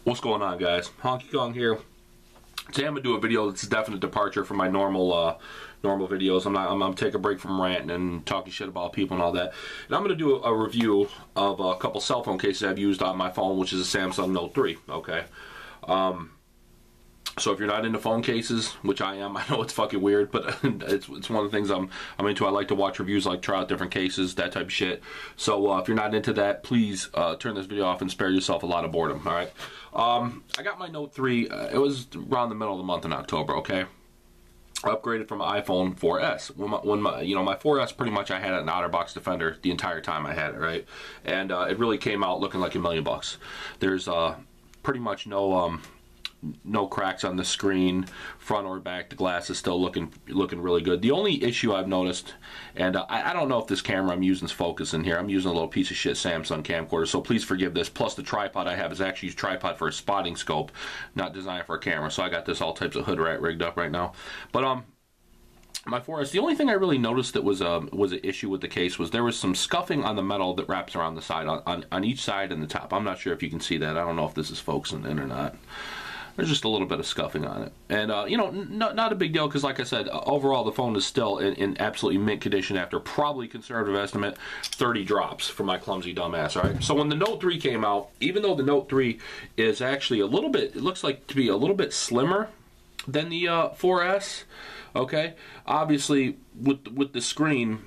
What's going on, guys? Honky Kong here. Today I'm gonna do a video that's a definite departure from my normal videos. I'm gonna take a break from ranting and talking shit about people and all that. And I'm gonna do a review of a couple cell phone cases I've used on my phone, which is a Samsung Note 3. Okay. So if you're not into phone cases, which I am, I know it's fucking weird, but it's one of the things I'm into. I like to watch reviews, like try out different cases, that type of shit. So if you're not into that, please turn this video off and spare yourself a lot of boredom. All right. I got my Note 3. It was around the middle of the month in October. Okay. I upgraded from my iPhone 4S. When my 4S, pretty much I had an OtterBox Defender the entire time I had it, right? And it really came out looking like $1,000,000. There's pretty much no cracks on the screen, front or back. The glass is still looking really good. The only issue I've noticed, and I don't know if this camera I'm using is focusing here. I'm using a little piece of shit Samsung camcorder, so please forgive this. Plus the tripod I have is actually a tripod for a spotting scope, not designed for a camera. So I got this all types of hood rat rigged up right now. But my 4S, the only thing I really noticed that was an issue with the case was there was some scuffing on the metal that wraps around the side, on each side and the top. I'm not sure if you can see that. I don't know if this is focusing in or not. There's just a little bit of scuffing on it. And, not a big deal because, like I said, overall the phone is still in absolutely mint condition after probably conservative estimate 30 drops for my clumsy dumbass, all right? So when the Note 3 came out, even though the Note 3 is actually a little bit, it looks like to be a little bit slimmer than the 4S, okay? Obviously, with the screen,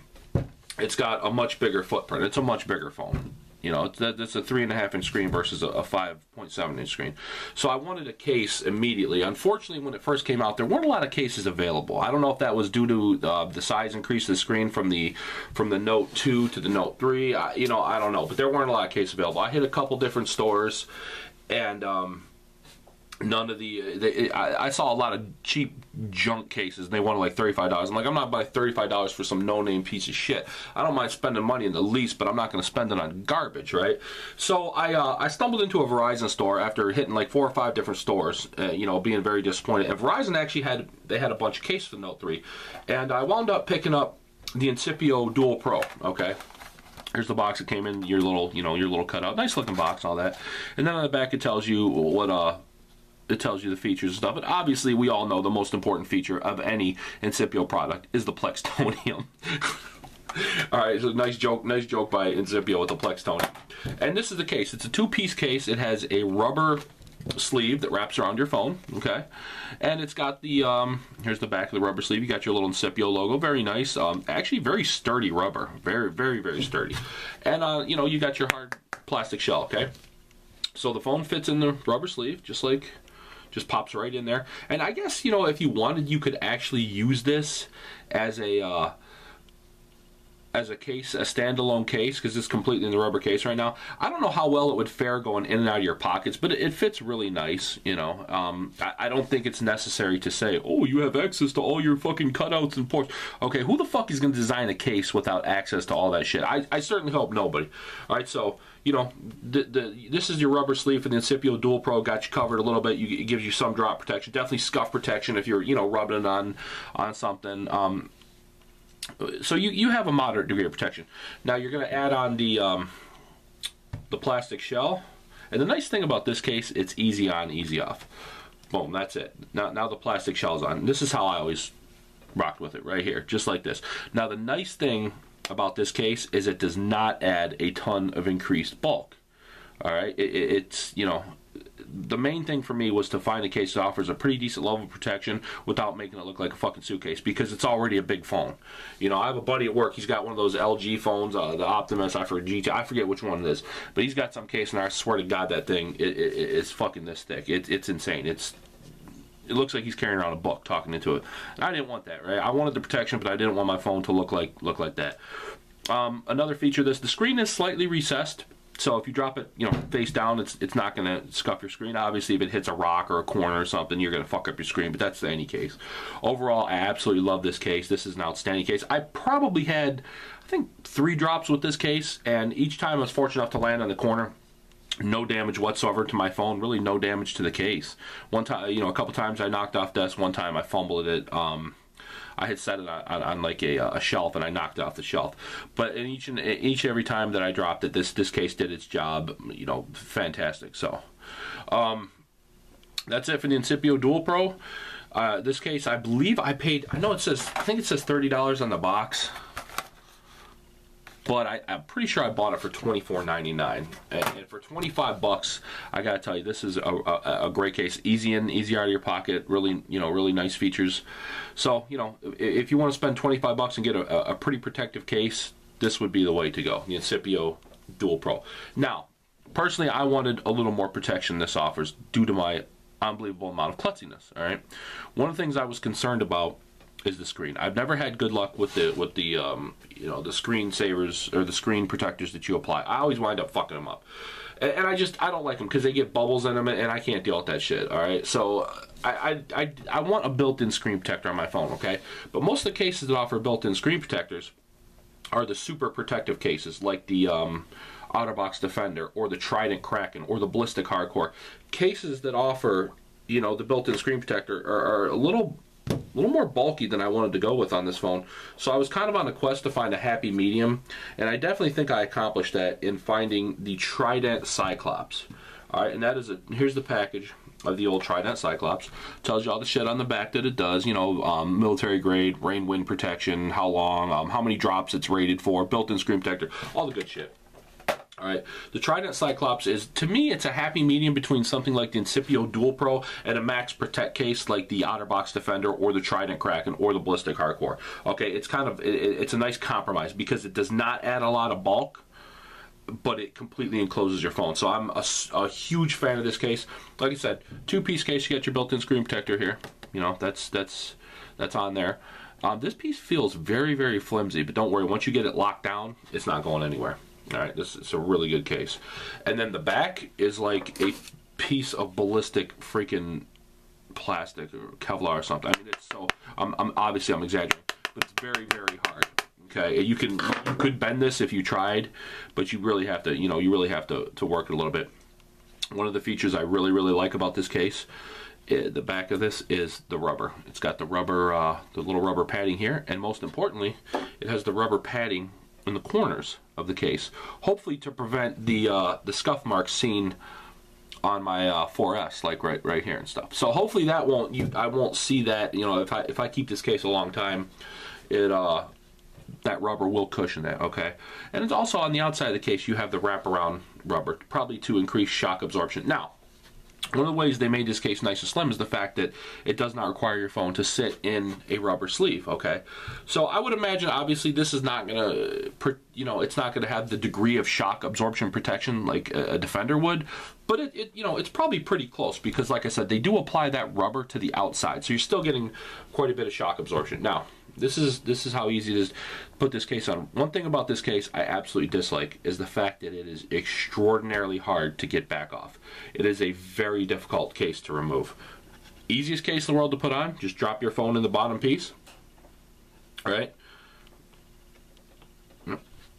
it's got a much bigger footprint. It's a much bigger phone. You know, that's a 3.5-inch screen versus a 5.7-inch screen. So I wanted a case immediately. Unfortunately, when it first came out, there weren't a lot of cases available. I don't know if that was due to the size increase of the screen from the Note 2 to the Note 3. I don't know, but there weren't a lot of cases available. I hit a couple different stores, and none of I saw a lot of cheap junk cases, and they wanted like $35. I'm like, I'm not buying $35 for some no-name piece of shit. I don't mind spending money in the least, but I'm not going to spend it on garbage, right? So I stumbled into a Verizon store after hitting like 4 or 5 different stores, being very disappointed. And Verizon actually had a bunch of cases for the Note 3, and I wound up picking up the Incipio DualPro. Okay. Here's the box that came in, your little cutout, nice looking box, and all that. And then on the back it tells you what it tells you the features and stuff. But obviously, we all know the most important feature of any Incipio product is the Plextonium. All right, so nice joke by Incipio with the Plextonium. And this is the case. It's a 2-piece case. It has a rubber sleeve that wraps around your phone, okay? And it's got the, here's the back of the rubber sleeve. You got your little Incipio logo. Very nice. Actually, very sturdy rubber. Very, very, very sturdy. And, you got your hard plastic shell, okay? So the phone fits in the rubber sleeve, just pops right in there. And I guess, if you wanted, you could actually use this as a case, a standalone case, because it's completely in the rubber case right now. I don't know how well it would fare going in and out of your pockets, but it fits really nice, I don't think it's necessary to say, oh, you have access to all your fucking cutouts and ports. Okay, who the fuck is going to design a case without access to all that shit? I certainly hope nobody. All right, so this is your rubber sleeve for the Incipio DualPro. Got you covered a little bit. It gives you some drop protection, definitely scuff protection if you're rubbing it on something. So you have a moderate degree of protection. Now you're going to add on the plastic shell, and the nice thing about this case, it's easy on, easy off. Boom, that's it. Now the plastic shell's on. This is how I always rocked with it, right here, just like this. Now the nice thing about this case is it does not add a ton of increased bulk. All right, it's the main thing for me was to find a case that offers a pretty decent level of protection without making it look like a fucking suitcase, because it's already a big phone. I have a buddy at work, he's got one of those LG phones, the Optimus, I forget which one it is, but he's got some case, and I swear to God that thing is fucking this thick. It's insane. It looks like he's carrying around a book talking into it. And I didn't want that, right? I wanted the protection, but I didn't want my phone to look like that. Another feature of this, the screen is slightly recessed. So if you drop it, face down, it's not going to scuff your screen. Obviously, if it hits a rock or a corner or something, you're going to fuck up your screen, but that's any case. Overall, I absolutely love this case. This is an outstanding case. I probably had, I think, 3 drops with this case, and each time I was fortunate enough to land on the corner. No damage whatsoever to my phone, really no damage to the case. One time, a couple times I knocked off desk, one time I fumbled it. I had set it on like a shelf, and I knocked it off the shelf. But in each every time that I dropped it, this case did its job, fantastic. So That's it for the Incipio DualPro. This case, I believe I paid, I think it says $30 on the box, but I'm pretty sure I bought it for $24.99, and for 25 bucks, I gotta tell you, this is a great case. Easy in, easy out of your pocket. Really, really nice features. So, if you want to spend 25 bucks and get a pretty protective case, this would be the way to go. The Incipio DualPro. Now, personally, I wanted a little more protection this offers due to my unbelievable amount of klutziness. All right, one of the things I was concerned about is the screen. I've never had good luck with the the screen savers or the screen protectors that you apply. I always wind up fucking them up, and I don't like them because they get bubbles in them, and I can't deal with that shit. All right, so I want a built-in screen protector on my phone. Okay, but most of the cases that offer built-in screen protectors are the super protective cases, like the OtterBox Defender or the Trident Kraken or the Ballistic Hardcore. Cases that offer the built-in screen protector are a little more bulky than I wanted to go with on this phone. So I was kind of on a quest to find a happy medium, and I definitely think I accomplished that in finding the Trident Cyclops. Alright, and that is here's the package of the old Trident Cyclops. Tells you all the shit on the back that it does, military grade, rain wind protection, how long, how many drops it's rated for, built-in screen protector, all the good shit. Alright, the Trident Cyclops is, to me, it's a happy medium between something like the Incipio DualPro and a max protect case like the OtterBox Defender or the Trident Kraken or the Ballistic Hardcore. Okay, it's kind of, it's a nice compromise because it does not add a lot of bulk, but it completely encloses your phone. So I'm a huge fan of this case. Like I said, two-piece case, you got your built-in screen protector here. That's on there. This piece feels very, very flimsy, but don't worry, once you get it locked down, it's not going anywhere. Alright, this is a really good case. And then the back is like a piece of ballistic freaking plastic or Kevlar or something. I mean, it's so, obviously I'm exaggerating, but it's very, very hard. Okay, you could bend this if you tried, but you really have to, you really have to work it a little bit. One of the features I really, really like about this case, the back of this, is the rubber. It's got the rubber, the little rubber padding here, and most importantly, it has the rubber padding in the corners of the case, hopefully to prevent the scuff marks seen on my 4S, like right here and stuff. So hopefully that I won't see that. If I keep this case a long time, that rubber will cushion that. Okay, and it's also on the outside of the case. You have the wraparound rubber, probably to increase shock absorption. Now, one of the ways they made this case nice and slim is the fact that it does not require your phone to sit in a rubber sleeve, okay? So I would imagine, obviously, this is not going to, it's not going to have the degree of shock absorption protection like a Defender would, but it's probably pretty close because, like I said, they do apply that rubber to the outside, so you're still getting quite a bit of shock absorption. Now, this is how easy it is to put this case on. One thing about this case I absolutely dislike is the fact that it is extraordinarily hard to get back off. It is a very difficult case to remove. Easiest case in the world to put on, just drop your phone in the bottom piece. All right.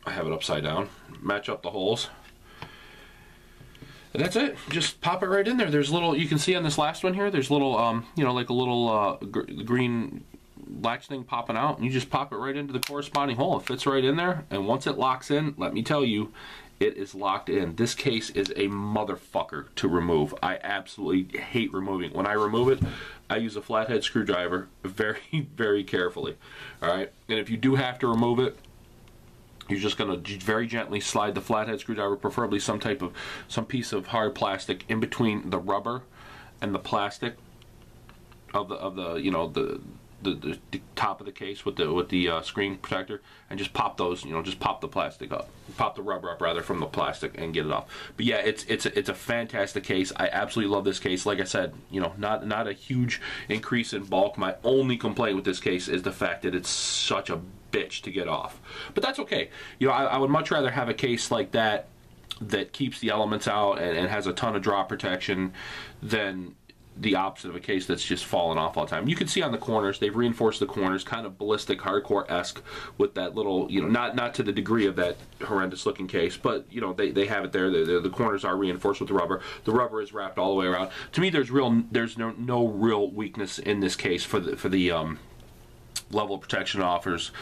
I have it upside down. Match up the holes. And that's it. Just pop it right in there. There's little, you can see on this last one here, there's little, like a little green latch thing popping out, and you just pop it right into the corresponding hole. It fits right in there, and once it locks in, let me tell you, it is locked in. This case is a motherfucker to remove. I absolutely hate removing. When I remove it, I use a flathead screwdriver very, very carefully. All right, and if you do have to remove it, you're just going to very gently slide the flathead screwdriver, preferably some piece of hard plastic, in between the rubber and the plastic of the top of the case with the screen protector, and just pop those, just pop the plastic up, pop the rubber up rather from the plastic, and get it off. But yeah, it's a fantastic case. I absolutely love this case. Like I said, not a huge increase in bulk. My only complaint with this case is the fact that it's such a bitch to get off. But that's okay. I would much rather have a case like that keeps the elements out and has a ton of drop protection than the opposite of a case that's just falling off all the time. You can see on the corners, they've reinforced the corners, kind of ballistic hardcore-esque with that little, not to the degree of that horrendous looking case, but they have it there. The corners are reinforced with the rubber. The rubber is wrapped all the way around. To me, there's no real weakness in this case for the level of protection it offers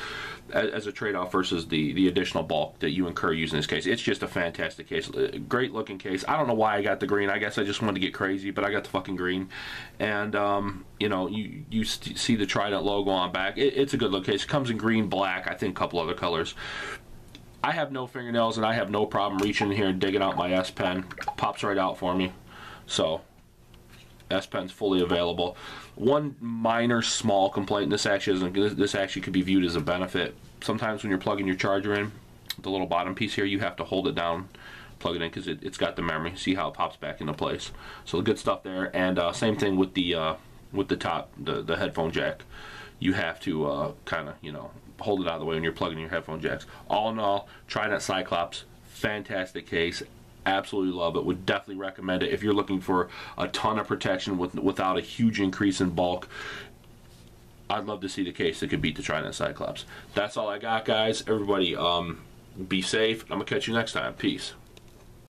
as a trade-off versus the additional bulk that you incur using this case. It's just a fantastic case. Great looking case. I don't know why I got the green. I guess I just wanted to get crazy, but I got the fucking green. And you know, you see the Trident logo on back. It's a good looking case. It comes in green, black, I think a couple other colors. I have no fingernails and I have no problem reaching in here and digging out my S Pen. Pops right out for me. So S Pen's fully available. One minor small complaint, this actually could be viewed as a benefit. Sometimes when you're plugging your charger in, the little bottom piece here, you have to hold it down, plug it in, because it's got the memory. See how it pops back into place. So good stuff there. And same thing with the top, the headphone jack. You have to kind of, you know, hold it out of the way when you're plugging your headphone jacks. All in all, Trident Cyclops, fantastic case. Absolutely love it. Would definitely recommend it if you're looking for a ton of protection without a huge increase in bulk. I'd love to see the case that could beat the Trident Cyclops. That's all I got, guys. Everybody, be safe. I'm gonna catch you next time. Peace.